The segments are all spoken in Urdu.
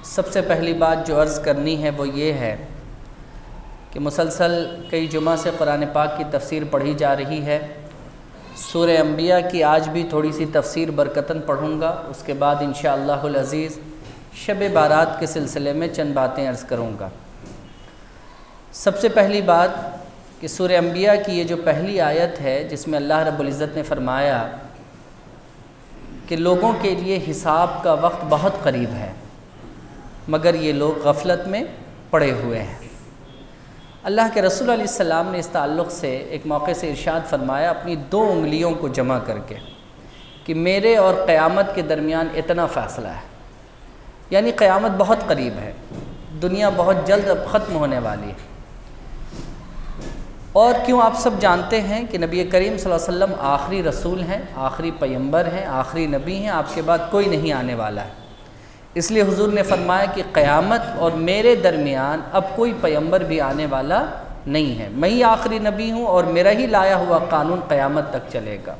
سب سے پہلی بات جو عرض کرنی ہے وہ یہ ہے کہ مسلسل کئی جمعہ سے قرآن پاک کی تفسیر پڑھی جا رہی ہے۔ سورہ انبیاء کی آج بھی تھوڑی سی تفسیر برکتاً پڑھوں گا، اس کے بعد انشاءاللہ العزیز شب بارات کے سلسلے میں چند باتیں عرض کروں گا۔ سب سے پہلی بات کہ سورہ انبیاء کی یہ جو پہلی آیت ہے جس میں اللہ رب العزت نے فرمایا کہ لوگوں کے لیے حساب کا وقت بہت قریب ہے مگر یہ لوگ غفلت میں پڑے ہوئے ہیں۔ اللہ کے رسول علیہ السلام نے اس تعلق سے ایک موقع سے ارشاد فرمایا اپنی 2 انگلیوں کو جمع کر کے کہ میرے اور قیامت کے درمیان اتنا فاصلہ ہے، یعنی قیامت بہت قریب ہے، دنیا بہت جلد اب ختم ہونے والی ہے۔ اور کیوں آپ سب جانتے ہیں کہ نبی کریم صلی اللہ علیہ وسلم آخری رسول ہیں، آخری پیغمبر ہیں، آخری نبی ہیں، آپ کے بعد کوئی نہیں آنے والا ہے۔ اس لیے حضور نے فرمایا کہ قیامت اور میرے درمیان اب کوئی پیغمبر بھی آنے والا نہیں ہے، میں ہی آخری نبی ہوں اور میرا ہی لایا ہوا قانون قیامت تک چلے گا۔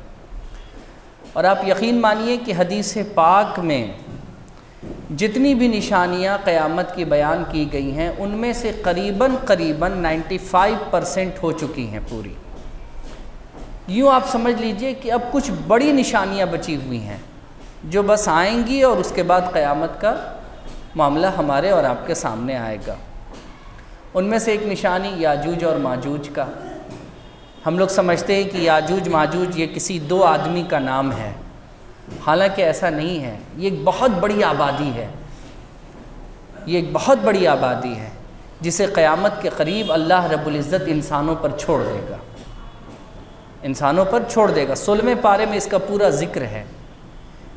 اور آپ یقین مانیے کہ حدیث پاک میں جتنی بھی نشانیاں قیامت کی بیان کی گئی ہیں ان میں سے قریباً 95% ہو چکی ہیں پوری۔ یوں آپ سمجھ لیجئے کہ اب کچھ بڑی نشانیاں بچی ہوئی ہیں جو بس آئیں گی اور اس کے بعد قیامت کا معاملہ ہمارے اور آپ کے سامنے آئے گا۔ ان میں سے ایک نشانی یاجوج اور ماجوج کا۔ ہم لوگ سمجھتے ہیں کہ یاجوج ماجوج یہ کسی 2 آدمی کا نام ہے، حالانکہ ایسا نہیں ہے، یہ ایک بہت بڑی آبادی ہے، یہ ایک بہت بڑی آبادی ہے جسے قیامت کے قریب اللہ رب العزت انسانوں پر چھوڑ دے گا، انسانوں پر چھوڑ دے گا۔ 16ویں پارے میں اس کا پورا ذکر ہے۔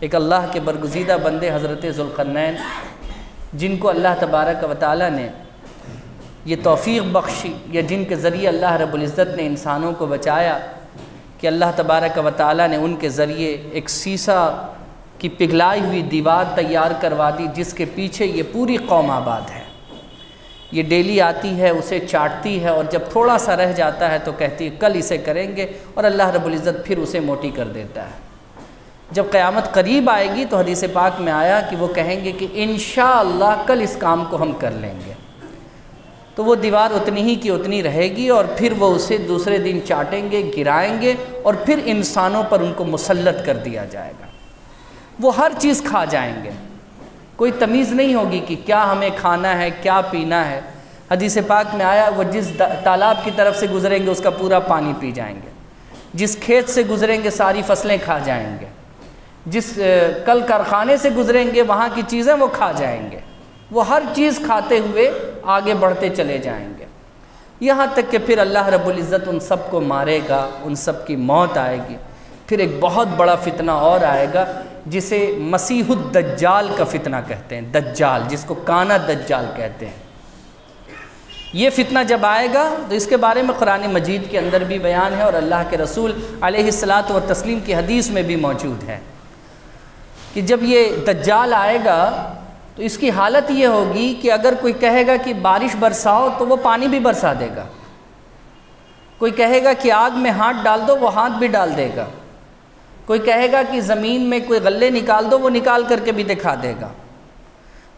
ایک اللہ کے برگزیدہ بندے حضرت ذوالقرنین جن کو اللہ تبارک و تعالیٰ نے یہ توفیق بخشی یا جن کے ذریعے اللہ رب العزت نے انسانوں کو بچایا کہ اللہ تبارک و تعالیٰ نے ان کے ذریعے ایک سیسا کی پگھلائی ہوئی دیوار تیار کروا دی جس کے پیچھے یہ پوری قوم آباد ہے۔ یہ ڈیلی آتی ہے، اسے چاٹتی ہے اور جب تھوڑا سا رہ جاتا ہے تو کہتی ہے کل اسے کریں گے، اور اللہ رب العزت پھر اسے موٹی کر دیتا ہے۔ جب قیامت قریب آئے گی تو حدیث پاک میں آیا کہ وہ کہیں گے کہ انشاءاللہ کل اس کام کو ہم کر لیں گے، تو وہ دیوار اتنی ہی کی اتنی رہے گی اور پھر وہ اسے دوسرے دن چاٹیں گے، گرائیں گے اور پھر انسانوں پر ان کو مسلط کر دیا جائے گا۔ وہ ہر چیز کھا جائیں گے، کوئی تمیز نہیں ہوگی کہ کیا ہمیں کھانا ہے، کیا پینا ہے۔ حدیث پاک میں آیا وہ جس تالاب کی طرف سے گزریں گے اس کا پورا پانی پی جائیں گے، جس کھیت سے گزریں گے ساری فصلیں کھا جائیں گے، جس کل کارخانے سے گزریں گے وہاں کی چیزیں وہ کھا جائیں گے، وہ ہر چیز کھاتے ہوئے آگے بڑھتے چلے جائیں گے، یہاں تک کہ پھر اللہ رب العزت ان سب کو مارے گا، ان سب کی موت آئے گی۔ پھر ایک بہت بڑا فتنہ اور آئے گا جسے مسیح الدجال کا فتنہ کہتے ہیں، دجال جس کو کانا دجال کہتے ہیں۔ یہ فتنہ جب آئے گا تو اس کے بارے میں قرآن مجید کے اندر بھی بیان ہے اور اللہ کے رسول علیہ الصلاۃ والتسلیم کی حدیث میں بھی موجود ہے کہ جب یہ دجال آئے گا تو اس کی حالت یہ ہوگی کہ اگر کوئی کہے گا کہ بارش برساؤ تو وہ پانی بھی برسا دے گا، کوئی کہے گا کہ آگ میں ہاتھ ڈال دو وہ ہاتھ بھی ڈال دے گا، کوئی کہے گا کہ زمین میں کوئی غلے نکال دو وہ نکال کر کے بھی دکھا دے گا،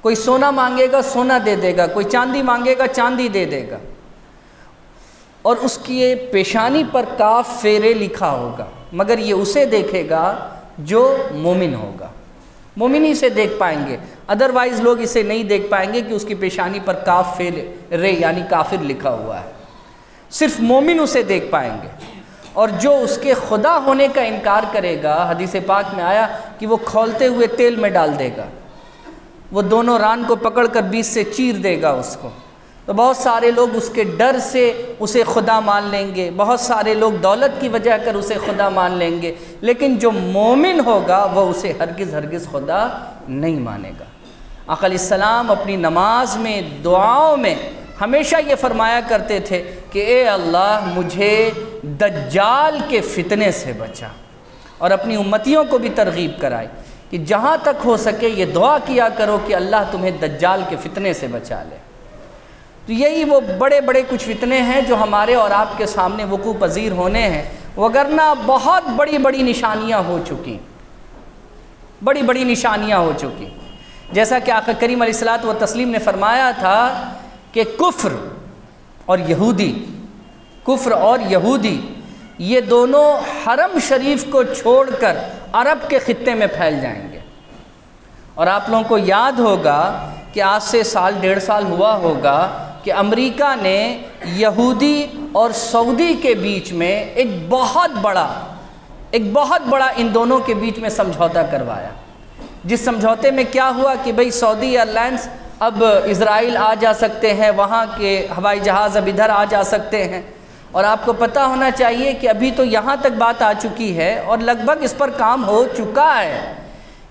کوئی سونا مانگے گا سونا دے دے گا، کوئی چاندی مانگے گا چاندی دے دے گا، اور اس کی پیشانی پر کاف فیرے لکھا ہوگا، مگر یہ اسے دیکھے گا جو مومن ہوگا، مومن ہی سے دیکھ پائیں گے، ادروائز لوگ اسے نہیں دیکھ پائیں گے کہ اس کی پیشانی پر کاف رے یعنی کافر لکھا ہوا ہے، صرف مومن اسے دیکھ پائیں گے۔ اور جو اس کے خدا ہونے کا انکار کرے گا، حدیث پاک میں آیا کہ وہ کھولتے ہوئے تیل میں ڈال دے گا، وہ دونوں ران کو پکڑ کر بیچ سے چیر دے گا اس کو، تو بہت سارے لوگ اس کے ڈر سے اسے خدا مان لیں گے، بہت سارے لوگ دولت کی وجہ کر اسے خدا مان لیں گے، لیکن جو مومن ہوگا وہ اسے ہرگز خدا نہیں مانے گا۔ آقا علیہ السلام اپنی نماز میں دعاؤں میں ہمیشہ یہ فرمایا کرتے تھے کہ اے اللہ مجھے دجال کے فتنے سے بچا، اور اپنی امتیوں کو بھی ترغیب کرائی کہ جہاں تک ہو سکے یہ دعا کیا کرو کہ اللہ تمہیں دجال کے فتنے سے بچا لے۔ تو یہی وہ بڑے بڑے کچھ فتنے ہیں جو ہمارے اور آپ کے سامنے وقوع پذیر ہونے ہیں، وگرنہ بہت بڑی بڑی نشانیاں ہو چکی، بڑی بڑی نشانیاں ہو چکی۔ جیسا کہ آقا کریم علیہ الصلوۃ والتسلیم نے فرمایا تھا کہ کفر اور یہودی یہ دونوں حرم شریف کو چھوڑ کر عرب کے خطے میں پھیل جائیں گے۔ اور آپ لوگوں کو یاد ہوگا کہ آج سے سال 1.5 سال ہوا ہوگا کہ امریکہ نے یہودی اور سعودی کے بیچ میں ایک بہت بڑا ان دونوں کے بیچ میں سمجھوتا کروایا، جس سمجھوتے میں کیا ہوا کہ بھئی سعودی ایئر لائنز اب اسرائیل آ جا سکتے ہیں، وہاں کے ہوائی جہاز اب ادھر آ جا سکتے ہیں۔ اور آپ کو پتہ ہونا چاہیے کہ ابھی تو یہاں تک بات آ چکی ہے اور لگ بھگ اس پر کام ہو چکا ہے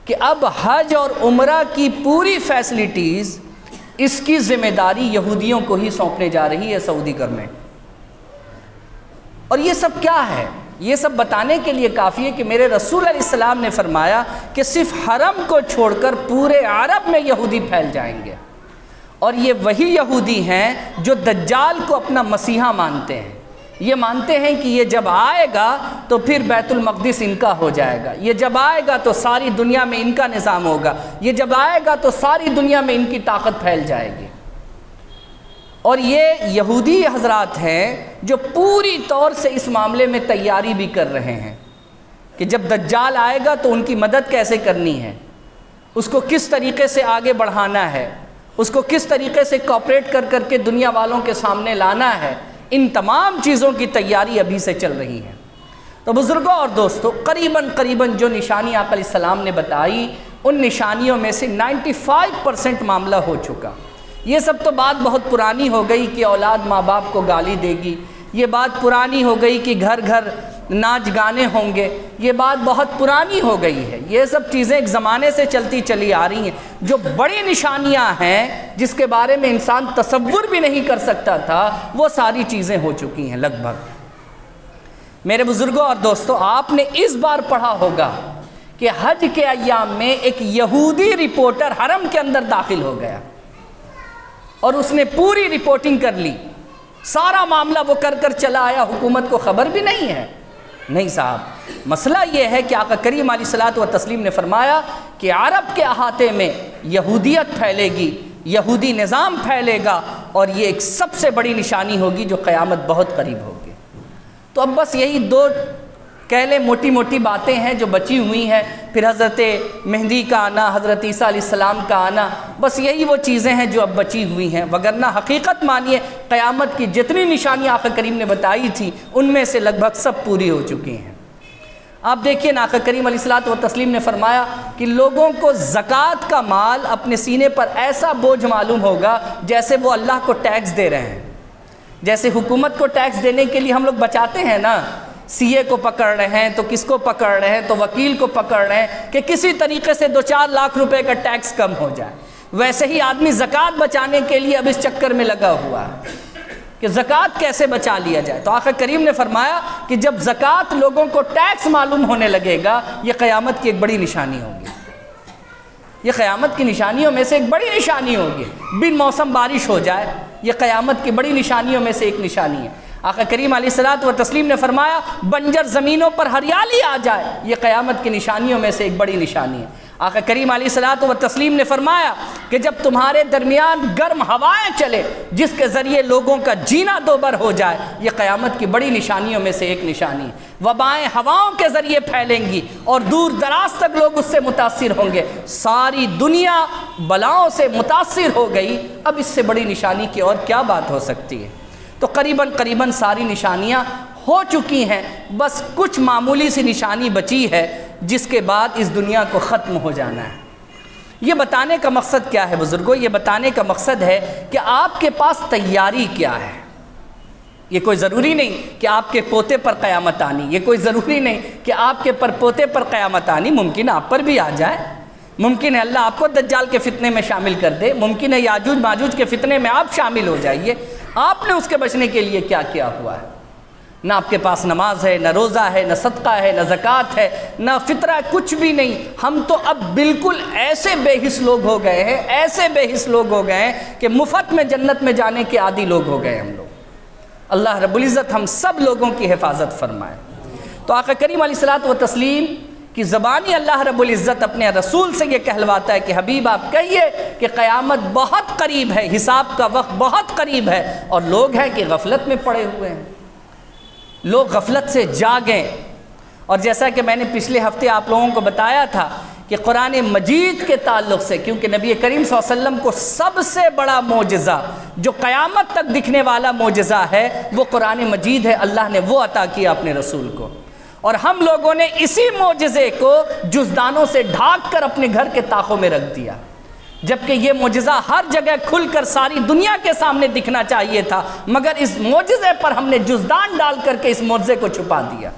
کہ اب حج اور عمرہ کی پوری فیسلٹیز اس کی ذمہ داری یہودیوں کو ہی سونپنے جا رہی ہے سعودی گورنمنٹ۔ اور یہ سب کیا ہے؟ یہ سب بتانے کے لیے کافی ہے کہ میرے رسول علیہ السلام نے فرمایا کہ صرف حرم کو چھوڑ کر پورے عرب میں یہودی پھیل جائیں گے، اور یہ وہی یہودی ہیں جو دجال کو اپنا مسیحا مانتے ہیں۔ یہ مانتے ہیں کہ یہ جب آئے گا تو پھر بیت المقدس ان کا ہو جائے گا، یہ جب آئے گا تو ساری دنیا میں ان کا نظام ہوگا، یہ جب آئے گا تو ساری دنیا میں ان کی طاقت پھیل جائے گی۔ اور یہ یہودی حضرات ہیں جو پوری طور سے اس معاملے میں تیاری بھی کر رہے ہیں کہ جب دجال آئے گا تو ان کی مدد کیسے کرنی ہے، اس کو کس طریقے سے آگے بڑھانا ہے، اس کو کس طریقے سے کوآپریٹ کر کے دنیا والوں کے سامنے لانا ہے۔ ان تمام چیزوں کی تیاری ابھی سے چل رہی ہے۔ تو بزرگوں اور دوستوں، قریباً جو نشانی آقا علیہ السلام نے بتائی، ان نشانیوں میں سے 95% معاملہ ہو چکا۔ یہ سب تو بات بہت پرانی ہو گئی کہ اولاد ماں باپ کو گالی دے گی، یہ بات پرانی ہو گئی کہ گھر گھر ناچ گانے ہوں گے، یہ بات بہت پرانی ہو گئی ہے۔ یہ سب چیزیں ایک زمانے سے چلتی چلی آ رہی ہیں۔ جو بڑی نشانیاں ہیں جس کے بارے میں انسان تصور بھی نہیں کر سکتا تھا، وہ ساری چیزیں ہو چکی ہیں لگ بھگ۔ میرے بزرگوں اور دوستوں، آپ نے اس بار پڑھا ہوگا کہ حج کے ایام میں ایک یہودی رپورٹر حرم کے اندر داخل ہو گیا اور اس نے پوری رپورٹنگ کر لی، سارا معاملہ وہ کر چلا آیا، حکومت کو خبر بھی نہیں ہے۔ نہیں صاحب، مسئلہ یہ ہے کہ آقا کریم علیہ الصلوۃ والتسلیم نے فرمایا کہ عرب کے احاطے میں یہودیت پھیلے گی، یہودی نظام پھیلے گا، اور یہ ایک سب سے بڑی نشانی ہوگی جو قیامت بہت قریب ہوگی۔ تو اب بس یہی 2 کہہ لیں موٹی باتیں ہیں جو بچی ہوئی ہیں، پھر حضرت مہدی کا آنا، حضرت عیسیٰ علیہ السلام کا آنا، بس یہی وہ چیزیں ہیں جو اب بچی ہوئی ہیں۔ وگرنہ حقیقت مانیے قیامت کی جتنی نشانیاں آقا کریم نے بتائی تھی ان میں سے لگ بھگ سب پوری ہو چکی ہیں۔ آپ دیکھیے نا، آقا کریم علیہ الصلوۃ والتسلیم نے فرمایا کہ لوگوں کو زکوٰۃ کا مال اپنے سینے پر ایسا بوجھ معلوم ہوگا جیسے وہ اللہ کو ٹیکس دے رہے ہیں۔ جیسے حکومت کو ٹیکس دینے کے لیے ہم لوگ بچاتے ہیں نا، سی اے کو پکڑ رہے ہیں تو کس کو پکڑ رہے ہیں، تو وکیل کو پکڑ رہے ہیں کہ کسی طریقے سے 2-4 لاکھ روپے کا ٹیکس کم ہو جائے، ویسے ہی آدمی زکوٰۃ بچانے کے لیے اب اس چکر میں لگا ہوا ہے کہ زکوٰۃ کیسے بچا لیا جائے۔ تو آقا کریم نے فرمایا کہ جب زکوٰۃ لوگوں کو ٹیکس معلوم ہونے لگے گا، یہ قیامت کی ایک بڑی نشانی ہوگی، یہ قیامت کی نشانیوں میں سے ایک بڑی نشانی ہوگی۔ بن موسم بارش ہو جائے، یہ قیامت کی بڑی نشانیوں میں سے ایک نشانی ہے۔ آقا کریم علیہ الصلوۃ والتسلیم نے فرمایا بنجر زمینوں پر ہریالی آ جائے، یہ قیامت کی نشانیوں میں سے ایک بڑی نشانی ہے۔ آقا کریم علیہ الصلوۃ والتسلیم نے فرمایا کہ جب تمہارے درمیان گرم ہوائیں چلے جس کے ذریعے لوگوں کا جینا دوبر ہو جائے، یہ قیامت کی بڑی نشانیوں میں سے ایک نشانی ہے۔ وبائیں ہواؤں کے ذریعے پھیلیں گی اور دور دراز تک لوگ اس سے متاثر ہوں گے، ساری دنیا بلاؤں سے متاثر ہو گئی، اب اس سے بڑی نشانی کی اور کیا بات ہو سکتی ہے؟ تو قریباً ساری نشانیاں ہو چکی ہیں، بس کچھ معمولی سی نشانی بچی ہے جس کے بعد اس دنیا کو ختم ہو جانا ہے۔ یہ بتانے کا مقصد کیا ہے بزرگوں؟ یہ بتانے کا مقصد ہے کہ آپ کے پاس تیاری کیا ہے۔ یہ کوئی ضروری نہیں کہ آپ کے پوتے پر قیامت آنی، یہ کوئی ضروری نہیں کہ آپ کے پرپوتے پر قیامت آنی، ممکن آپ پر بھی آ جائے، ممکن ہے اللہ آپ کو دجال کے فتنے میں شامل کر دے، ممکن ہے یاجوج ماجوج کے فتنے میں آپ شامل ہو جائیے۔ آپ نے اس کے بچنے کے لیے کیا کیا ہوا ہے؟ نہ آپ کے پاس نماز ہے، نہ روزہ ہے، نہ صدقہ ہے، نہ زکوٰۃ ہے، نہ فطرہ، کچھ بھی نہیں۔ ہم تو اب بالکل ایسے بے حس لوگ ہو گئے ہیں، ایسے بے حس لوگ ہو گئے ہیں کہ مفت میں جنت میں جانے کے عادی لوگ ہو گئے ہم لوگ۔ اللہ رب العزت ہم سب لوگوں کی حفاظت فرمائے۔ تو آقا کریم علیہ الصلوۃ والتسلیم کہ زبانی اللہ رب العزت اپنے رسول سے یہ کہلواتا ہے کہ حبیب آپ کہیے کہ قیامت بہت قریب ہے، حساب کا وقت بہت قریب ہے، اور لوگ ہیں کہ غفلت میں پڑے ہوئے ہیں، لوگ غفلت سے جاگیں۔ اور جیسا کہ میں نے پچھلے ہفتے آپ لوگوں کو بتایا تھا کہ قرآن مجید کے تعلق سے، کیونکہ نبی کریم صلی اللہ علیہ وسلم کو سب سے بڑا معجزہ جو قیامت تک دکھنے والا معجزہ ہے وہ قرآن مجید ہے، اللہ نے وہ عطا کیا اپنے رسول کو، اور ہم لوگوں نے اسی معجزے کو جزدانوں سے ڈھانک کر اپنے گھر کے طاقوں میں رکھ دیا، جبکہ یہ معجزہ ہر جگہ کھل کر ساری دنیا کے سامنے دکھنا چاہیے تھا، مگر اس معجزے پر ہم نے جزدان ڈال کر کے اس معجزے کو چھپا دیا۔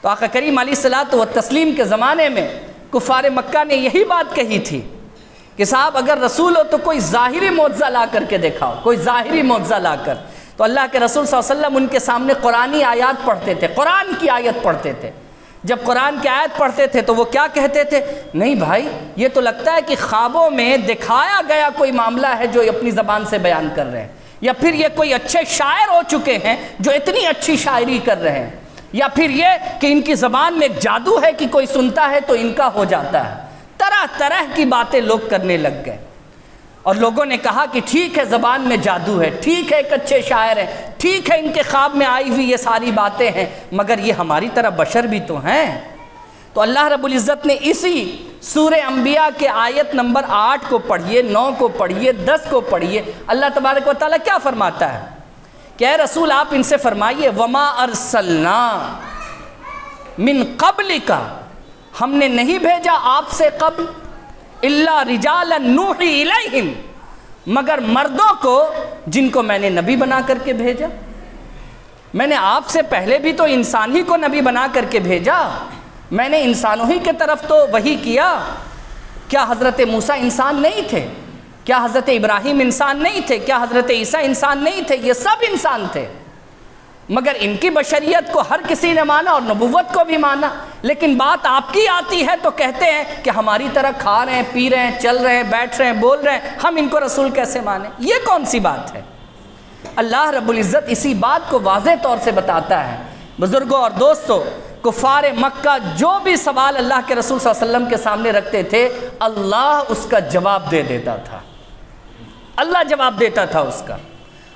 تو آقا کریم علیہ الصلوۃ والتسلیم کے زمانے میں کفار مکہ نے یہی بات کہی تھی کہ صاحب اگر رسول ہو تو کوئی ظاہری معجزہ لا کر کے دکھاؤ، کوئی ظاہری معجزہ لا کر۔ تو اللہ کے رسول صلی اللہ علیہ وسلم ان کے سامنے قرآنی آیات پڑھتے تھے، قرآن کی آیت پڑھتے تھے۔ جب قرآن کی آیت پڑھتے تھے تو وہ کیا کہتے تھے؟ نہیں بھائی، یہ تو لگتا ہے کہ خوابوں میں دکھایا گیا کوئی معاملہ ہے جو اپنی زبان سے بیان کر رہے ہیں، یا پھر یہ کوئی اچھے شاعر ہو چکے ہیں جو اتنی اچھی شاعری کر رہے ہیں، یا پھر یہ کہ ان کی زبان میں ایک جادو ہے کہ کوئی سنتا ہے تو ان کا ہو جاتا ہے۔ طرح طرح کی باتیں لوگ کرنے لگ گئے، اور لوگوں نے کہا کہ ٹھیک ہے زبان میں جادو ہے، ٹھیک ہے ایک اچھے شاعر ہیں، ٹھیک ہے ان کے خواب میں آئی ہوئی یہ ساری باتیں ہیں، مگر یہ ہماری طرح بشر بھی تو ہیں۔ تو اللہ رب العزت نے اسی سورہ انبیاء کے آیت نمبر 8 کو پڑھیے، 9 کو پڑھیے، 10 کو پڑھیے، اللہ تبارک و تعالیٰ کیا فرماتا ہے کہ اے رسول آپ ان سے فرمائیے وما ارسلنا من قبلک، ہم نے نہیں بھیجا آپ سے قبل الا رجالا نوحی الیہم، مگر مردوں کو جن کو میں نے نبی بنا کر کے بھیجا۔ میں نے آپ سے پہلے بھی تو انسان ہی کو نبی بنا کر کے بھیجا، میں نے انسانوں ہی کے طرف تو وحی کیا۔ کیا حضرت موسیٰ انسان نہیں تھے؟ کیا حضرت ابراہیم انسان نہیں تھے؟ کیا حضرت عیسیٰ انسان نہیں تھے؟ یہ سب انسان تھے، مگر ان کی بشریت کو ہر کسی نے مانا اور نبوت کو بھی مانا، لیکن بات آپ کی آتی ہے تو کہتے ہیں کہ ہماری طرح کھا رہے ہیں، پی رہے ہیں، چل رہے ہیں، بیٹھ رہے ہیں، بول رہے ہیں، ہم ان کو رسول کیسے مانیں؟ یہ کون سی بات ہے؟ اللہ رب العزت اسی بات کو واضح طور سے بتاتا ہے۔ بزرگوں اور دوستوں، کفار مکہ جو بھی سوال اللہ کے رسول صلی اللہ علیہ وسلم کے سامنے رکھتے تھے، اللہ اس کا جواب دے دیتا تھا، اللہ جواب دیتا تھا اس کا،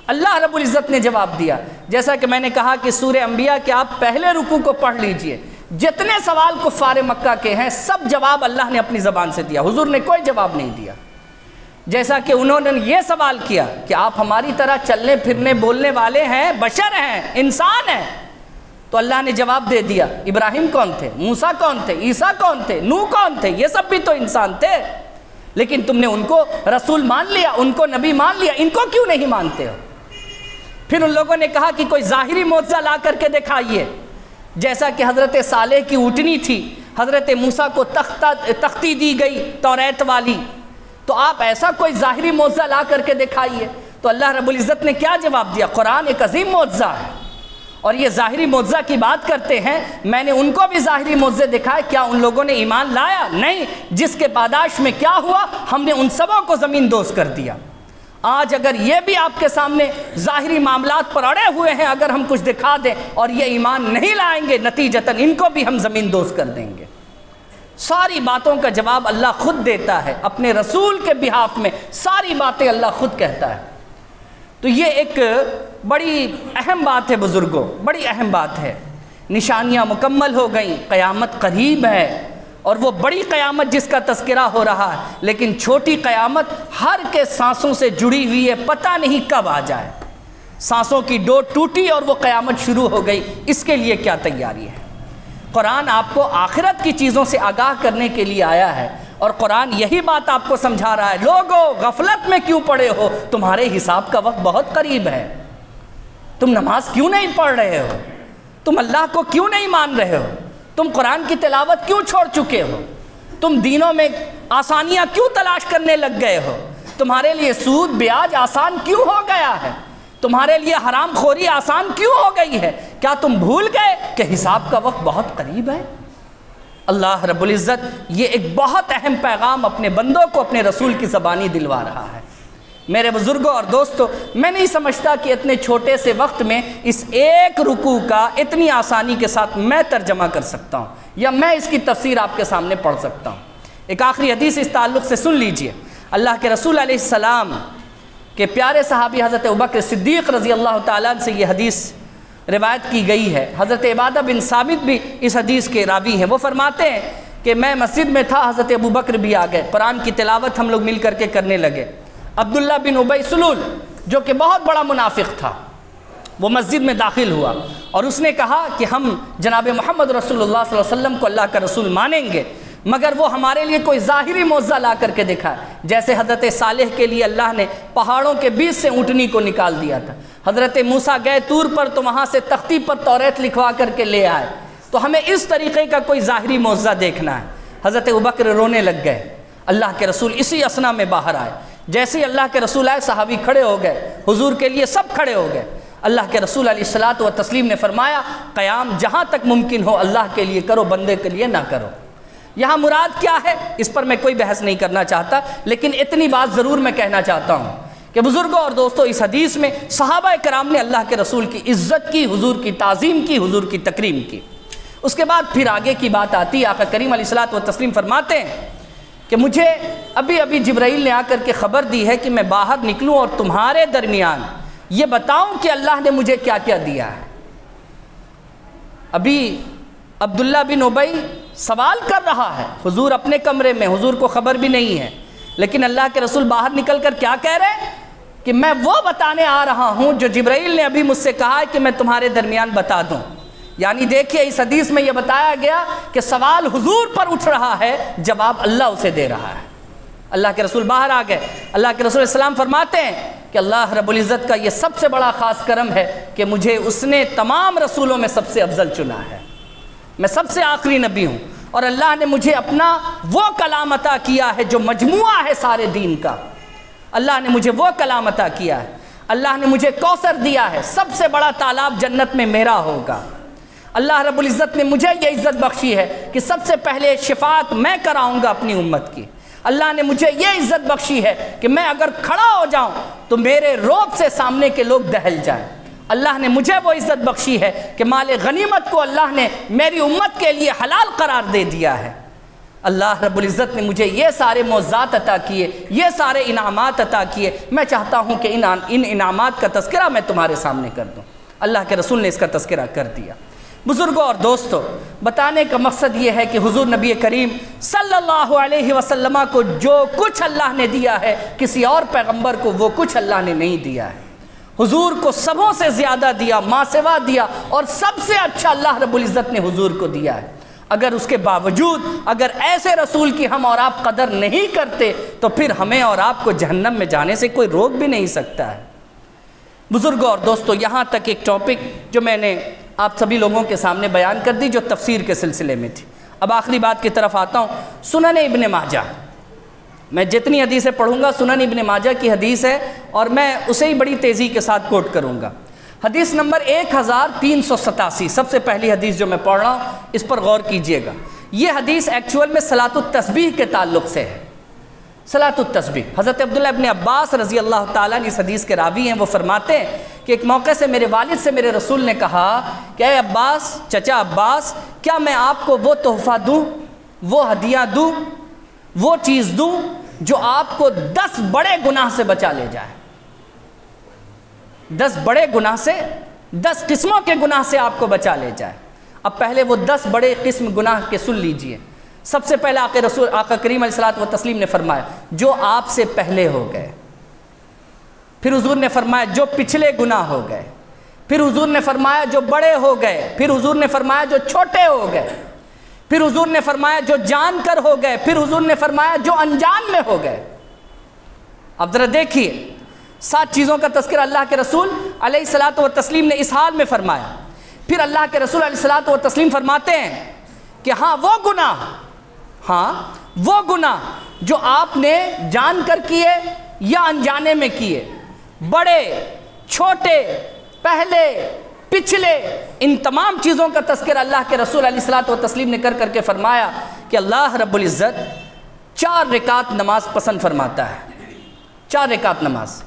اللہ رب العزت نے جواب دیا۔ جیسا کہ میں نے کہا کہ سورہ انبیاء کے آپ پہلے رکوع کو پڑھ لیجئے، جتنے سوال کفار مکہ کے ہیں سب جواب اللہ نے اپنی زبان سے دیا، حضور نے کوئی جواب نہیں دیا۔ جیسا کہ انہوں نے یہ سوال کیا کہ آپ ہماری طرح چلنے پھرنے بولنے والے ہیں، بشر ہیں، انسان ہیں، تو اللہ نے جواب دے دیا۔ ابراہیم کون تھے؟ موسیٰ کون تھے؟ عیسیٰ کون تھے؟ نوح کون تھے؟ یہ سب بھی تو انسان تھے، لیکن تم نے ان کو رسول مان لیا، ان کو نبی مان لیا، ان کو کیوں نہیں مانتے ہو؟ پھر ان لوگوں نے کہا کہ کوئی ظاہری معجزہ لا کر کے دکھائیے، جیسا کہ حضرت صالح کی اونٹنی تھی، حضرت موسیٰ کو تختی دی گئی توریت والی، تو آپ ایسا کوئی ظاہری معجزہ لا کر کے دکھائیے۔ تو اللہ رب العزت نے کیا جواب دیا؟ قرآن ایک عظیم معجزہ ہے، اور یہ ظاہری معجزہ کی بات کرتے ہیں، میں نے ان کو بھی ظاہری معجزے دکھائے، کیا ان لوگوں نے ایمان لایا؟ نہیں، جس کے پاداش میں کیا ہوا؟ ہم نے ان سبوں کو زمین دوز کر دیا۔ آج اگر یہ بھی آپ کے سامنے ظاہری معاملات پر اڑے ہوئے ہیں، اگر ہم کچھ دکھا دیں اور یہ ایمان نہیں لائیں گے، نتیجتاً ان کو بھی ہم زمین دوز کر دیں گے۔ ساری باتوں کا جواب اللہ خود دیتا ہے، اپنے رسول کے بہاف میں ساری باتیں اللہ خود کہتا ہے۔ تو یہ ایک بڑی اہم بات ہے بزرگوں، بڑی اہم بات ہے۔ نشانیاں مکمل ہو گئیں، قیامت قریب ہے، اور وہ بڑی قیامت جس کا تذکرہ ہو رہا ہے، لیکن چھوٹی قیامت ہر کے سانسوں سے جڑی ہوئی ہے، پتہ نہیں کب آ جائے۔ سانسوں کی ڈور ٹوٹی اور وہ قیامت شروع ہو گئی، اس کے لیے کیا تیاری ہے؟ قرآن آپ کو آخرت کی چیزوں سے آگاہ کرنے کے لیے آیا ہے، اور قرآن یہی بات آپ کو سمجھا رہا ہے، لوگو غفلت میں کیوں پڑے ہو؟ تمہارے حساب کا وقت بہت قریب ہے، تم نماز کیوں نہیں پڑھ رہے ہو؟ تم اللہ کو کیوں نہیں مان رہے ہو؟ تم قرآن کی تلاوت کیوں چھوڑ چکے ہو؟ تم دینوں میں آسانیاں کیوں تلاش کرنے لگ گئے ہو؟ تمہارے لیے سود بیاج آسان کیوں ہو گیا ہے؟ تمہارے لیے حرام خوری آسان کیوں ہو گئی ہے؟ کیا تم بھول گئے کہ حساب کا وقت بہت قریب ہے؟ اللہ رب العزت یہ ایک بہت اہم پیغام اپنے بندوں کو اپنے رسول کی زبانی دلوا رہا ہے میرے بزرگوں اور دوستوں، میں نہیں سمجھتا کہ اتنے چھوٹے سے وقت میں اس ایک رکوع کا اتنی آسانی کے ساتھ میں ترجمہ کر سکتا ہوں یا میں اس کی تفسیر آپ کے سامنے پڑھ سکتا ہوں۔ ایک آخری حدیث اس تعلق سے سن لیجئے۔ اللہ کے رسول علیہ السلام کے پیارے صحابی حضرت ابوبکر صدیق رضی اللہ تعالیٰ عنہ سے یہ حدیث روایت کی گئی ہے۔ حضرت عبادہ بن ثابت بھی اس حدیث کے راوی ہیں۔ وہ فرماتے ہیں کہ میں مسجد میں تھا، حضرت ابوبکر بھی آ گئے، قرآن کی تلاوت ہم لوگ مل کر کے کرنے لگے۔ عبداللہ بن ابی سلول جو کہ بہت بڑا منافق تھا، وہ مسجد میں داخل ہوا اور اس نے کہا کہ ہم جناب محمد رسول اللہ صلی اللہ علیہ وسلم کو اللہ کا رسول مانیں گے، مگر وہ ہمارے لیے کوئی ظاہری معجزہ لا کر کے دکھائے، جیسے حضرت صالح کے لیے اللہ نے پہاڑوں کے بیچ سے اونٹنی کو نکال دیا تھا۔ حضرت موسیٰ گئے طور پر تو وہاں سے تختی پر توریت لکھوا کر کے لے آئے، تو ہمیں اس طریقے کا کوئی ظاہری معجزہ دیکھنا ہے۔ حضرت ابوبکر رونے لگ گئے۔ اللہ کے رسول اسی اثنا میں باہر آئے۔ جیسے ہی اللہ کے رسول آئے، صحابی کھڑے ہو گئے، حضور کے لیے سب کھڑے ہو گئے۔ اللہ کے رسول علیہ الصلاۃ والتسلیم نے فرمایا، قیام جہاں تک ممکن ہو اللہ کے لیے کرو، بندے کے لیے نہ کرو۔ یہاں مراد کیا ہے اس پر میں کوئی بحث نہیں کرنا چاہتا، لیکن اتنی بات ضرور میں کہنا چاہتا ہوں کہ بزرگوں اور دوستوں، اس حدیث میں صحابہ کرام نے اللہ کے رسول کی عزت کی، حضور کی تعظیم کی، حضور کی تکریم کی۔ اس کے بعد پھر آگے کی بات آتی ہے۔ آقا کریم علیہ الصلاۃ والتسلیم فرماتے ہیں کہ مجھے ابھی جبرائیل نے آ کر کے خبر دی ہے کہ میں باہر نکلوں اور تمہارے درمیان یہ بتاؤں کہ اللہ نے مجھے کیا کیا دیا ہے۔ ابھی عبداللہ بن ابی سوال کر رہا ہے، حضور اپنے کمرے میں، حضور کو خبر بھی نہیں ہے، لیکن اللہ کے رسول باہر نکل کر کیا کہہ رہے ہیں کہ میں وہ بتانے آ رہا ہوں جو جبرائیل نے ابھی مجھ سے کہا ہے کہ میں تمہارے درمیان بتا دوں۔ یعنی دیکھیے اس حدیث میں یہ بتایا گیا کہ سوال حضور پر اٹھ رہا ہے، جواب اللہ اسے دے رہا ہے۔ اللہ کے رسول باہر آ گئے۔ اللہ کے رسول السلام فرماتے ہیں کہ اللہ رب العزت کا یہ سب سے بڑا خاص کرم ہے کہ مجھے اس نے تمام رسولوں میں سب سے افضل چنا ہے، میں سب سے آخری نبی ہوں، اور اللہ نے مجھے اپنا وہ کلام عطا کیا ہے جو مجموعہ ہے سارے دین کا۔ اللہ نے مجھے وہ کلام عطا کیا ہے، اللہ نے مجھے کوثر دیا ہے، سب سے بڑا تالاب جنت میں میرا ہوگا۔ اللہ رب العزت نے مجھے یہ عزت بخشی ہے کہ سب سے پہلے شفاعت میں کراؤں گا اپنی امت کی۔ اللہ نے مجھے یہ عزت بخشی ہے کہ میں اگر کھڑا ہو جاؤں تو میرے روب سے سامنے کے لوگ دہل جائیں۔ اللہ نے مجھے وہ عزت بخشی ہے کہ مال غنیمت کو اللہ نے میری امت کے لیے حلال قرار دے دیا ہے۔ اللہ رب العزت نے مجھے یہ سارے معجزات عطا کیے، یہ سارے انعامات عطا کیے۔ میں چاہتا ہوں کہ ان انعامات کا تذکرہ میں تمہارے سامنے کر دوں۔ اللہ کے رسول نے اس کا تذکرہ کر دیا۔ بزرگوں اور دوستوں، بتانے کا مقصد یہ ہے کہ حضور نبی کریم صلی اللہ علیہ وسلم کو جو کچھ اللہ نے دیا ہے، کسی اور پیغمبر کو وہ کچھ اللہ نے نہیں دیا ہے۔ حضور کو سبوں سے زیادہ دیا، ماں سوا دیا، اور سب سے اچھا اللہ رب العزت نے حضور کو دیا ہے۔ اگر اس کے باوجود اگر ایسے رسول کی ہم اور آپ قدر نہیں کرتے تو پھر ہمیں اور آپ کو جہنم میں جانے سے کوئی روک بھی نہیں سکتا ہے۔ بزرگوں اور دوستوں، یہاں تک ایک ٹاپک جو میں نے آپ سبھی لوگوں کے سامنے بیان کر دی، جو تفسیر کے سلسلے میں تھی۔ اب آخری بات کی طرف آتا ہوں۔ سنن ابن ماجہ، میں جتنی حدیثیں پڑھوں گا سنن ابن ماجہ کی حدیث ہے، اور میں اسے ہی بڑی تیزی کے ساتھ کوٹ کروں گا۔ حدیث نمبر 1387، سب سے پہلی حدیث جو میں پڑھ رہا ہوں، اس پر غور کیجئے گا۔ یہ حدیث ایکچول میں صلاۃ التسبیح کے تعلق سے ہے۔ صلاۃ التسبیح، حضرت عبداللہ ابن عباس رضی اللہ تعالیٰ عنہ اس حدیث کے راوی ہیں۔ وہ فرماتے ہیں کہ ایک موقع سے میرے والد سے میرے رسول نے کہا کہ اے عباس، چچا عباس، کیا میں آپ کو وہ تحفہ دوں، وہ ہدیہ دوں، وہ چیز دوں جو آپ کو 10 بڑے گناہ سے بچا لے جائے؟ 10 بڑے گناہ سے، 10 قسموں کے گناہ سے آپ کو بچا لے جائے۔ اب پہلے وہ 10 بڑے قسم گناہ کے سن لیجئے۔ سب سے پہلے آقا کریم علیہ الصلوۃ والتسلیم نے فرمایا جو آپ سے پہلے ہو گئے۔ پھر حضور نے فرمایا جو پچھلے گناہ ہو گئے۔ پھر حضور نے فرمایا جو بڑے ہو گئے۔ پھر حضور نے فرمایا جو چھوٹے ہو گئے۔ پھر حضور نے فرمایا جو جان کر ہو گئے۔ پھر حضور نے فرمایا جو انجان میں ہو گئے۔ اب ذرا دیکھیے، 7 چیزوں کا تذکرہ اللہ کے رسول علیہ الصلوۃ والتسلیم نے اس حال میں فرمایا۔ پھر اللہ کے رسول علیہ الصلوۃ والتسلیم فرماتے ہیں کہ وہ گناہ جو آپ نے جان کر کیے یا انجانے میں کیے، بڑے، چھوٹے، پہلے، پچھلے، ان تمام چیزوں کا تذکرہ اللہ کے رسول علیہ الصلوۃ والتسلیم نے کر کے فرمایا کہ اللہ رب العزت 4 رکعت نماز پسند فرماتا ہے۔ 4 رکعت نماز.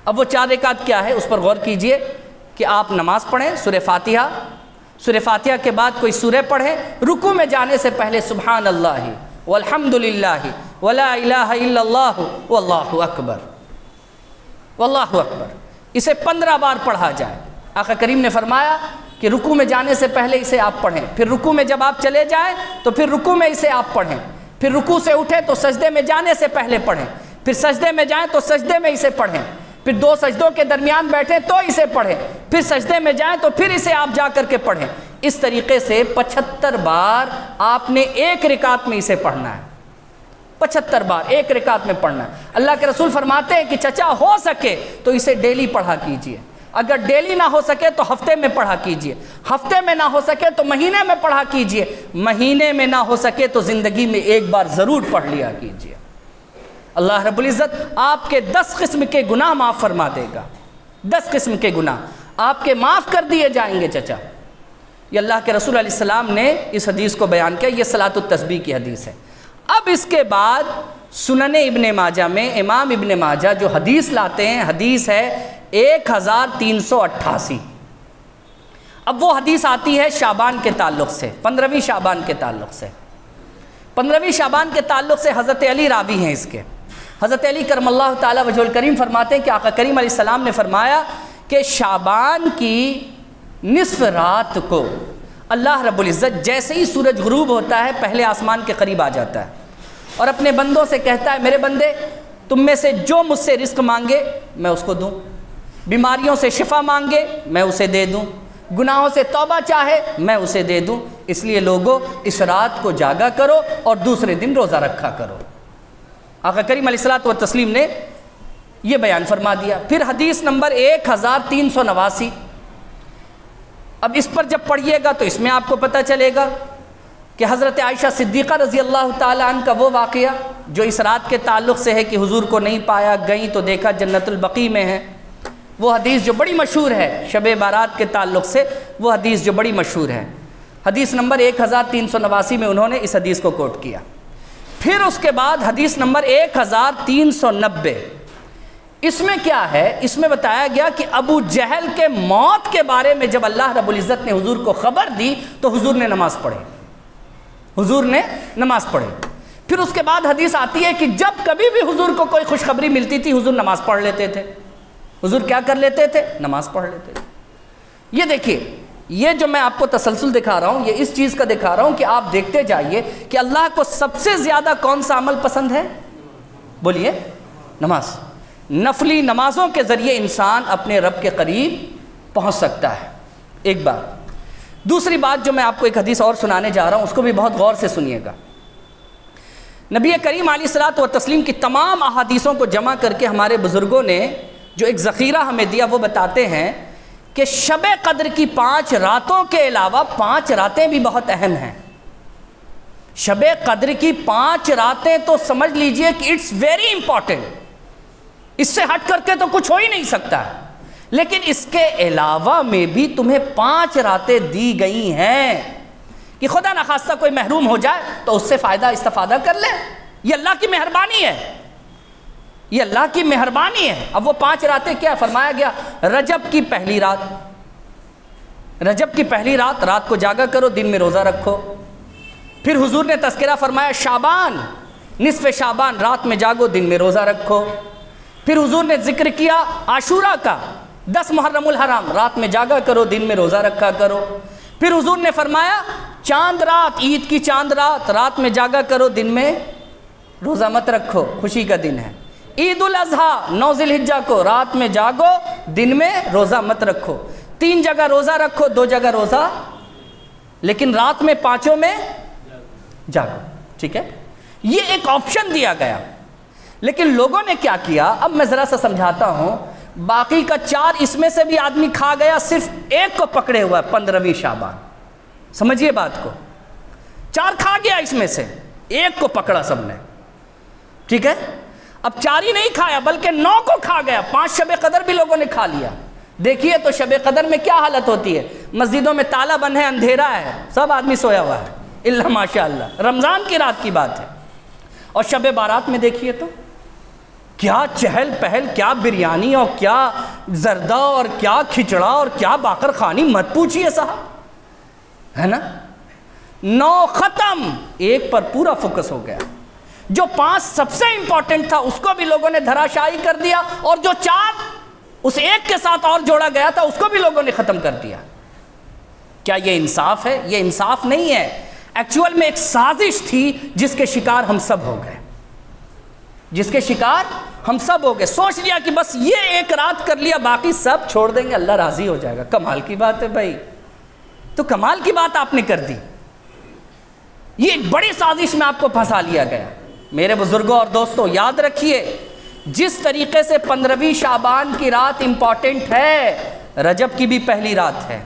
اب وہ 4 رکعت کیا ہے اس پر غور کیجئے کہ آپ نماز پڑھیں, سورہ فاتحہ کے بعد کوئی سورہ پڑھیں, رکوع میں جانے سے پہلے سبحان اللہ والحمدللہ ولا الہ الا اللہ واللہ اکبر, واللہ اکبر, اسے 15 بار پڑھا جائے. آقا کریم نے فرمایا کہ رکوع میں جانے سے پہلے اسے آپ پڑھیں, پھر رکوع میں جب آپ چلے جائیں تو پھر رکوع میں اسے آپ پڑھیں, پھر رکوع سے اٹھیں تو سجدے میں جانے سے پہلے پڑھیں, پھر سجدے میں جائیں تو سجدے میں اسے پڑھیں, پھر 2 سجدوں کے درمیان بیٹھیں تو اسے پڑھیں, پھر سجدے میں جائیں تو پھر اسے آپ جا کر کے پڑھیں. اس طریقے سے 75 بار آپ نے ایک رکعت میں اسے پڑھنا ہے. 75 بار ایک رکعت میں پڑھنا ہے. اللہ کے رسول فرماتے ہیں کہ چچا ہو سکے تو اسے ڈیلی پڑھا کیجئے, اگر ڈیلی نہ ہو سکے تو ہفتے میں پڑھا کیجئے, ہفتے میں نہ ہو سکے تو مہینے میں پڑھا کیجئے, مہینے میں نہ ہو سکے تو زندگی میں ایک بار ضرور پڑھ لیا کیجئے. اللہ رب العزت آپ کے 10 قسم کے گناہ معاف فرما دے گا. 10 قسم کے گناہ آپ کے معاف کر دیے جائیں گے چچا. یہ اللہ کے رسول علیہ السلام نے اس حدیث کو بیان کیا, یہ صلاۃ التسبیح کی حدیث ہے. اب اس کے بعد سنن ابن ماجہ میں امام ابن ماجہ جو حدیث لاتے ہیں, حدیث ہے 1388. اب وہ حدیث آتی ہے شعبان کے تعلق سے, 15ویں شعبان کے تعلق سے. 15ویں شعبان کے تعلق سے حضرت علی راوی ہیں اس کے. حضرت علی کرم اللہ تعالی وجہ الکریم فرماتے ہیں کہ آقا کریم علیہ السلام نے فرمایا کہ شعبان کی نصف رات کو اللہ رب العزت جیسے ہی سورج غروب ہوتا ہے پہلے آسمان کے قریب آ جاتا ہے اور اپنے بندوں سے کہتا ہے میرے بندے تم میں سے جو مجھ سے رزق مانگے میں اس کو دوں, بیماریوں سے شفا مانگے میں اسے دے دوں, گناہوں سے توبہ چاہے میں اسے دے دوں, اس لیے لوگوں اس رات کو جاگا کرو اور دوسرے دن روزہ رکھا کرو. آقا کریم علیہ الصلوۃ والتسلیم نے یہ بیان فرما دیا. پھر حدیث نمبر 1389. اب اس پر جب پڑھیے گا تو اس میں آپ کو پتہ چلے گا کہ حضرت عائشہ صدیقہ رضی اللہ تعالیٰ عنہ کا وہ واقعہ جو اس رات کے تعلق سے ہے کہ حضور کو نہیں پایا, گئیں تو دیکھا جنت البقیع میں ہے. وہ حدیث جو بڑی مشہور ہے شب بارات کے تعلق سے, وہ حدیث جو بڑی مشہور ہے, حدیث نمبر 1389 میں انہوں نے اس حدیث کو کوٹ کیا. پھر اس کے بعد حدیث نمبر 1390. اس میں کیا ہے, اس میں بتایا گیا کہ ابو جہل کے موت کے بارے میں جب اللہ رب العزت نے حضور کو خبر دی تو حضور نے نماز پڑھی, حضور نے نماز پڑھی. پھر اس کے بعد حدیث آتی ہے کہ جب کبھی بھی حضور کو کوئی خوشخبری ملتی تھی حضور نماز پڑھ لیتے تھے. حضور کیا کر لیتے تھے, نماز پڑھ لیتے تھے. یہ دیکھیے, یہ جو میں آپ کو تسلسل دکھا رہا ہوں یہ اس چیز کا دکھا رہا ہوں کہ آپ دیکھتے جائیے کہ اللہ کو سب سے زیادہ کون سا عمل پسند ہے, بولیے, نماز. نفلی نمازوں کے ذریعے انسان اپنے رب کے قریب پہنچ سکتا ہے. ایک بات. دوسری بات جو میں آپ کو ایک حدیث اور سنانے جا رہا ہوں اس کو بھی بہت غور سے سنیے گا. نبی کریم علیہ الصلوۃ والتسلیم کی تمام احادیثوں کو جمع کر کے ہمارے بزرگوں نے جو ایک ذخیرہ ہمیں دیا وہ بتاتے ہیں کہ شب قدر کی 5 راتوں کے علاوہ 5 راتیں بھی بہت اہم ہیں. شب قدر کی 5 راتیں تو سمجھ لیجئے کہ اٹس ویری امپورٹنٹ, اس سے ہٹ کر کے تو کچھ ہو ہی نہیں سکتا ہے. لیکن اس کے علاوہ میں بھی تمہیں 5 راتیں دی گئی ہیں کہ خدا نخواستہ کوئی محروم ہو جائے تو اس سے فائدہ استفادہ کر لے. یہ اللہ کی مہربانی ہے, یہ اللہ کی مہربانی ہے. اب وہ 5 راتیں کیا فرمایا گیا, رجب کی پہلی رات, رجب کی پہلی رات, رات کو جاگا کرو دن میں روزہ رکھو. پھر حضور نے تذکرہ فرمایا شعبان, نصف شعبان, رات میں جاگو دن میں روزہ رکھو. پھر حضور نے ذکر کیا عاشورہ کا, 10 محرم الحرام, رات میں جاگا کرو دن میں روزہ رکھا کرو. پھر حضور نے فرمایا چاند رات, عید کی چاند رات, رات میں جاگا کرو دن میں روزہ مت رکھو, خوشی کا دن ہے. عید الاضحیٰ 9 ذی الحجہ کو, رات میں جاگو دن میں روزہ مت رکھو. 3 جگہ روزہ رکھو, 2 جگہ روزہ, لیکن رات میں 5 میں جاگو. ٹھیک ہے, یہ ایک آپشن دیا گیا. لیکن لوگوں نے کیا کیا, اب میں ذرا سا سمجھاتا ہوں. باقی کا 4 اس میں سے بھی آدمی کھا گیا, صرف ایک کو پکڑے ہوا ہے 15ویں شعبان. سمجھیے بات کو, 4 کھا گیا, اس میں سے ایک کو پکڑا سب نے. ٹھیک ہے, اب 4 ہی نہیں کھایا بلکہ 9 کو کھا گیا. 5 شب قدر بھی لوگوں نے کھا لیا. دیکھیے تو شب قدر میں کیا حالت ہوتی ہے, مسجدوں میں تالا بند ہے, اندھیرا ہے, سب آدمی سویا ہوا ہے اللہ ماشاء اللہ. رمضان کی رات کی بات ہے. اور شب بارات میں دیکھیے تو کیا چہل پہل، کیا بریانی اور کیا زردہ اور کیا کھچڑا اور کیا باقر خانی، مت پوچھئے صاحب، ہے نا؟ 9 ختم، ایک پر پورا فوکس ہو گیا۔ جو 5 سب سے امپورٹنٹ تھا اس کو بھی لوگوں نے دھراشائی کر دیا، اور جو 4 اس ایک کے ساتھ اور جوڑا گیا تھا اس کو بھی لوگوں نے ختم کر دیا۔ کیا یہ انصاف ہے؟ یہ انصاف نہیں ہے، ایکچول میں ایک سازش تھی جس کے شکار ہم سب ہو گئے، جس کے شکار ہم سب ہو گئے۔ سوچ لیا کہ بس یہ ایک رات کر لیا، باقی سب چھوڑ دیں گے، اللہ راضی ہو جائے گا۔ کمال کی بات ہے بھائی، تو کمال کی بات آپ نے کر دی۔ یہ ایک بڑی سازش میں آپ کو پھنسا لیا گیا۔ میرے بزرگوں اور دوستوں، یاد رکھیے، جس طریقے سے 15ویں شعبان کی رات امپورٹنٹ ہے، رجب کی بھی پہلی رات ہے،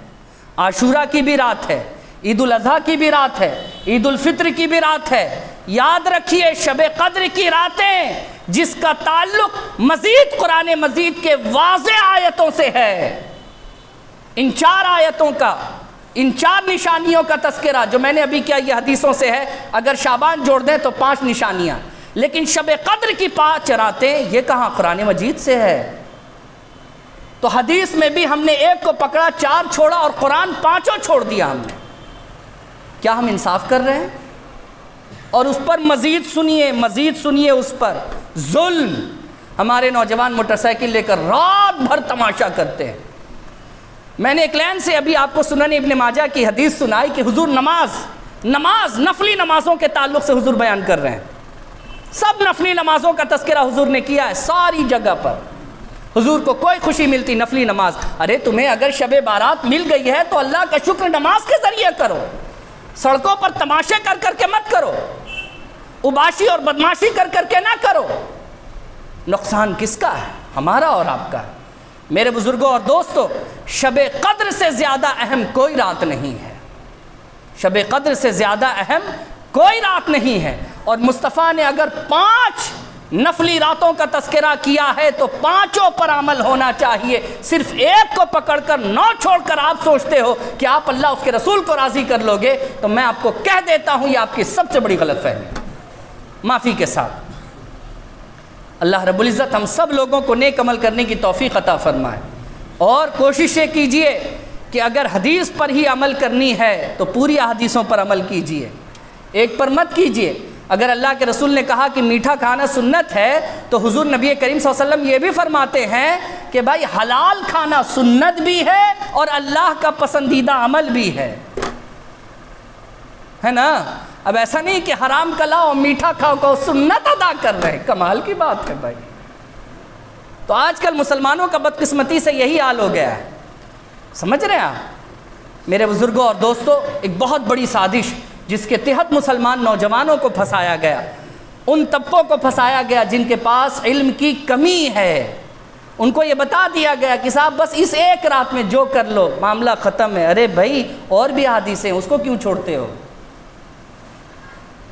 عاشورہ کی بھی رات ہے، عید الاضحیٰ کی بھی رات ہے، عید الفطر کی بھی رات ہے۔ یاد رکھیے شب قدر کی راتیں جس کا تعلق مزید قرآن مجید کے واضح آیتوں سے ہے، ان 4 آیتوں کا، ان 4 نشانیوں کا تذکرہ جو میں نے ابھی کیا یہ حدیثوں سے ہے، اگر شعبان جوڑ دیں تو 5 نشانیاں، لیکن شب قدر کی 5 راتیں یہ کہاں قرآن مجید سے ہے؟ تو حدیث میں بھی ہم نے ایک کو پکڑا، 4 چھوڑا، اور قرآن 5 چھوڑ دیا ہم نے۔ کیا ہم انصاف کر رہے ہیں؟ اور اس پر مزید سنیے اس پر ظلم۔ ہمارے نوجوان موٹر سائیکل لے کر رات بھر تماشا کرتے ہیں۔ میں نے ایک لائن سے ابھی آپ کو سنن ابن ماجہ کی حدیث سنائی کہ حضور نفلی نمازوں کے تعلق سے حضور بیان کر رہے ہیں۔ سب نفلی نمازوں کا تذکرہ حضور نے کیا ہے، ساری جگہ پر۔ حضور کو کوئی خوشی ملتی نفلی نماز، ارے تمہیں اگر شب بارات مل گئی ہے تو اللہ کا شکر نماز کے ذریعے کرو، سڑکوں پر تماشے کر کر کے مت کرو، عباشی اور بدماشی کر کر کے نہ کرو۔ نقصان کس کا ہے؟ ہمارا اور آپ کا ہے۔ میرے بزرگوں اور دوستوں، شب قدر سے زیادہ اہم کوئی رات نہیں ہے، شب قدر سے زیادہ اہم کوئی رات نہیں ہے۔ اور مصطفیٰ نے اگر 5 نفلی راتوں کا تذکرہ کیا ہے تو 5 پر عمل ہونا چاہیے۔ صرف ایک کو پکڑ کر 9 چھوڑ کر آپ سوچتے ہو کہ آپ اللہ اس کے رسول کو راضی کر لو گے، تو میں آپ کو کہہ دیتا ہوں یہ آپ کی سب سے بڑی غلط فہمی ہے، معافی کے ساتھ۔ اللہ رب العزت ہم سب لوگوں کو نیک عمل کرنے کی توفیق عطا فرمائے، اور کوششیں کیجئے کہ اگر حدیث پر ہی عمل کرنی ہے تو پوری احادیثوں پر عمل کیجئے، ایک پر مت کیجئے۔ اگر اللہ کے رسول نے کہا کہ میٹھا کھانا سنت ہے تو حضور نبی کریم صلی اللہ علیہ وسلم یہ بھی فرماتے ہیں کہ بھائی حلال کھانا سنت بھی ہے اور اللہ کا پسندیدہ عمل بھی ہے نا؟ اب ایسا نہیں کہ حرام کا لاؤ میٹھا کھاؤ کو سنت ادا کر رہے ہیں، کمال کی بات ہے بھائی۔ تو آج کل مسلمانوں کا بدقسمتی سے یہی حال ہو گیا ہے، سمجھ رہے ہیں آپ؟ میرے بزرگوں اور دوستوں، ایک بہت بڑی سازش جس کے تحت مسلمان نوجوانوں کو پھنسایا گیا، ان طبقوں کو پھنسایا گیا جن کے پاس علم کی کمی ہے، ان کو یہ بتا دیا گیا کہ صاحب بس اس ایک رات میں جو کر لو معاملہ ختم ہے۔ ارے بھائی اور بھی حدیثیں، اس کو کیوں چھوڑتے ہو؟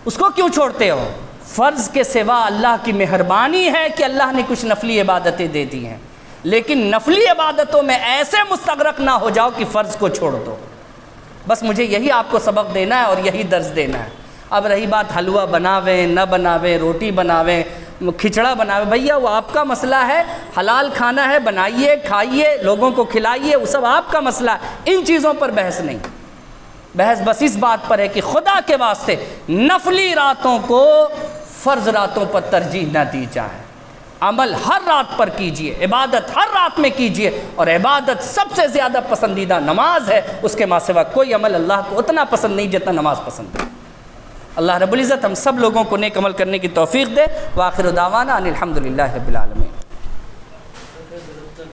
اس کو کیوں چھوڑتے ہو؟ فرض کے سوا اللہ کی مہربانی ہے کہ اللہ نے کچھ نفلی عبادتیں دے دی ہیں، لیکن نفلی عبادتوں میں ایسے مستغرق نہ ہو جاؤ کہ فرض کو چھوڑ دو۔ بس مجھے یہی آپ کو سبق دینا ہے اور یہی درس دینا ہے۔ اب رہی بات حلوہ بناویں نہ بناویں، روٹی بناویں، کھچڑا بناویں، بھیا وہ آپ کا مسئلہ ہے، حلال کھانا ہے بنائیے، کھائیے، لوگوں کو کھلائیے، وہ سب آپ کا مسئلہ ہے، ان چیزوں پر بحث نہیں۔ بحث بس اس بات پر ہے کہ خدا کے واسطے نفلی راتوں کو فرض راتوں پر ترجیح نہ دی جائے، عمل ہر رات پر کیجئے، عبادت ہر رات میں کیجئے، اور عبادت سب سے زیادہ پسندیدہ نماز ہے، اس کے ماں سوا کوئی عمل اللہ کو اتنا پسند نہیں جتنا نماز پسند ہے۔ اللہ رب العزت ہم سب لوگوں کو نیک عمل کرنے کی توفیق دے۔ وآخر دعوانا ان الحمدللہ رب العالمین۔